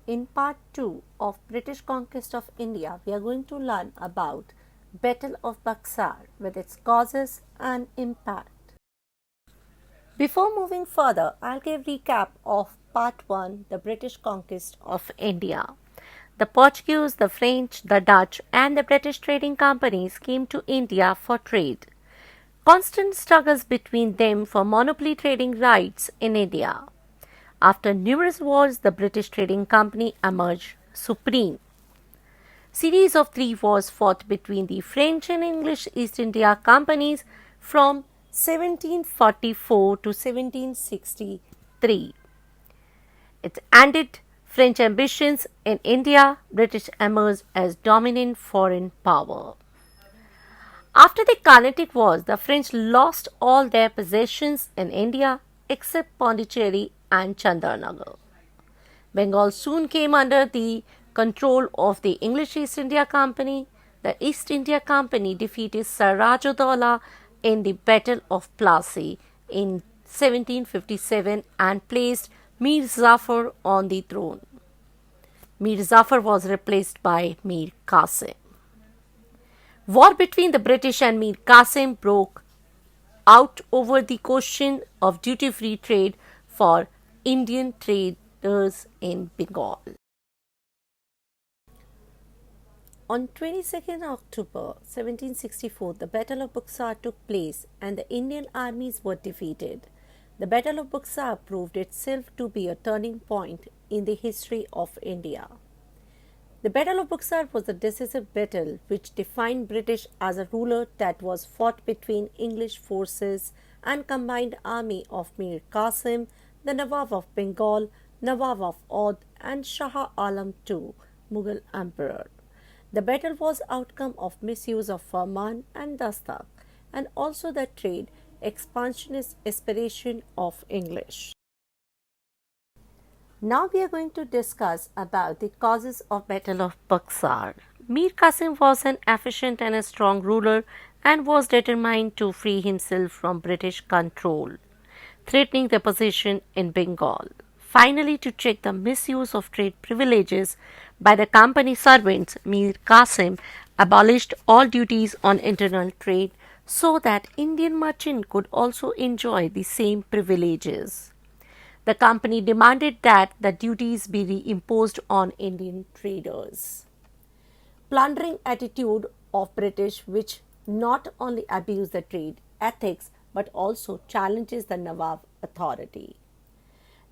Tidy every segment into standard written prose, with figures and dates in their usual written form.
In part 2 of British conquest of India, we are going to learn about Battle of Buxar with its causes and impact. Before moving further, I'll give recap of part 1, the British conquest of India. The Portuguese, the French, the Dutch and the British trading companies came to India for trade. Constant struggles between them for monopoly trading rights in India. After numerous wars, the British Trading Company emerged supreme. Series of 3 wars fought between the French and English East India Companies from 1744 to 1763. It ended French ambitions in India. British emerged as dominant foreign power. After the Carnatic Wars, the French lost all their possessions in India except Pondicherry and Chandarnagar. Bengal soon came under the control of the English East India Company. The East India Company defeated Sirajuddaula in the Battle of Plassey in 1757 and placed Mir Zafar on the throne. Mir Zafar was replaced by Mir Qasim. War between the British and Mir Qasim broke out over the question of duty-free trade for Indian traders in Bengal. On 22nd October 1764, the Battle of Buxar took place and the Indian armies were defeated. The Battle of Buxar proved itself to be a turning point in the history of India. The Battle of Buxar was a decisive battle which defined British as a ruler that was fought between English forces and combined army of Mir Qasim, the Nawab of Bengal, Nawab of Oudh and Shah Alam II, Mughal Emperor. The battle was outcome of misuse of Farman and Dastak and also the trade expansionist aspiration of English. Now we are going to discuss about the causes of Battle of Buxar. Mir Qasim was an efficient and a strong ruler and was determined to free himself from British control, threatening the position in Bengal. Finally, to check the misuse of trade privileges by the company servants, Mir Qasim abolished all duties on internal trade so that Indian merchants could also enjoy the same privileges. The company demanded that the duties be reimposed on Indian traders. Plundering attitude of British which not only abuse the trade ethics but also challenges the Nawab authority.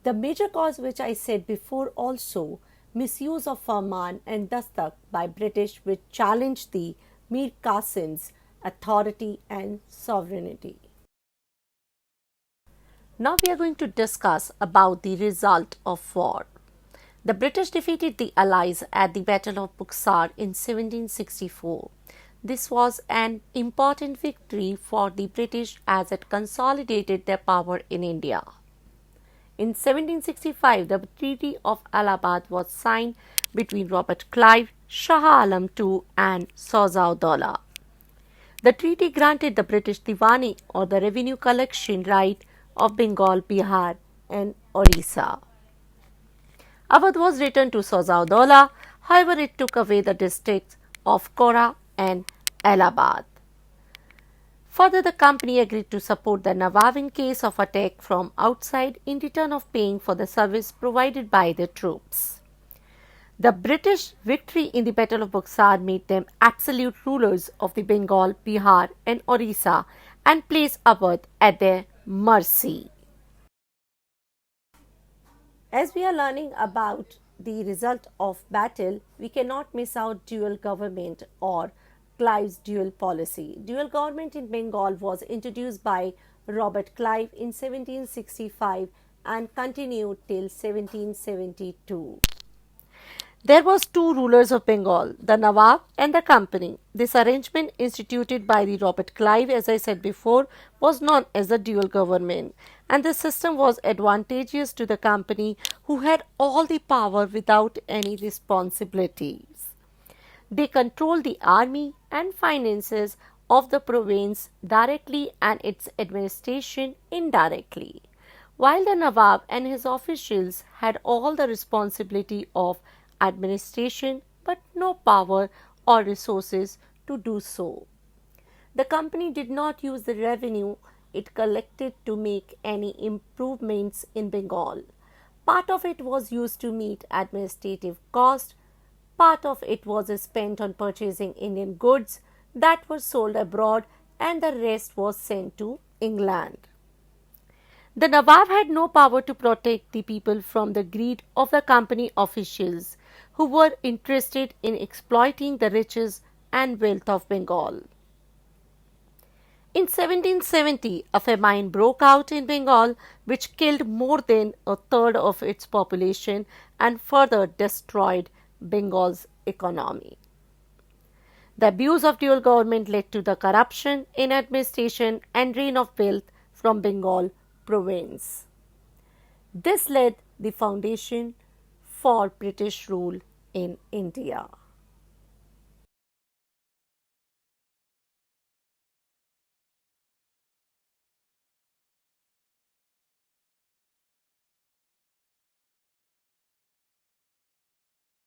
The major cause which I said before also misuse of Farman and Dastak by British which challenged the Mir Qasim's authority and sovereignty. Now we are going to discuss about the result of war. The British defeated the Allies at the Battle of Buxar in 1764. This was an important victory for the British as it consolidated their power in India. In 1765, the Treaty of Allahabad was signed between Robert Clive, Shah Alam II and Sirajuddaula. The treaty granted the British Diwani or the revenue collection right of Bengal, Bihar and Orissa. Awadh was returned to Sirajuddaula, however it took away the districts of Kora and Allahabad. Further, the company agreed to support the Nawab in case of attack from outside in return of paying for the service provided by the troops. The British victory in the Battle of Buxar made them absolute rulers of the Bengal, Bihar and Orissa and placed Awadh at their mercy. As we are learning about the result of battle, we cannot miss out dual government or Clive's dual policy. Dual government in Bengal was introduced by Robert Clive in 1765 and continued till 1772. There was two rulers of Bengal, the Nawab and the company. This arrangement instituted by the Robert Clive, as I said before, was known as the dual government, and the system was advantageous to the company who had all the power without any responsibilities. They controlled the army and finances of the province directly and its administration indirectly. while the Nawab and his officials had all the responsibility of administration but no power or resources to do so. The company did not use the revenue it collected to make any improvements in Bengal. Part of it was used to meet administrative costs, part of it was spent on purchasing Indian goods that were sold abroad, and the rest was sent to England. The Nawab had no power to protect the people from the greed of the company officials who were interested in exploiting the riches and wealth of Bengal. In 1770, a famine broke out in Bengal which killed more than a third of its population and further destroyed Bengal's economy. The abuse of dual government led to the corruption in administration and drain of wealth from Bengal province. This laid the foundation for British rule in India.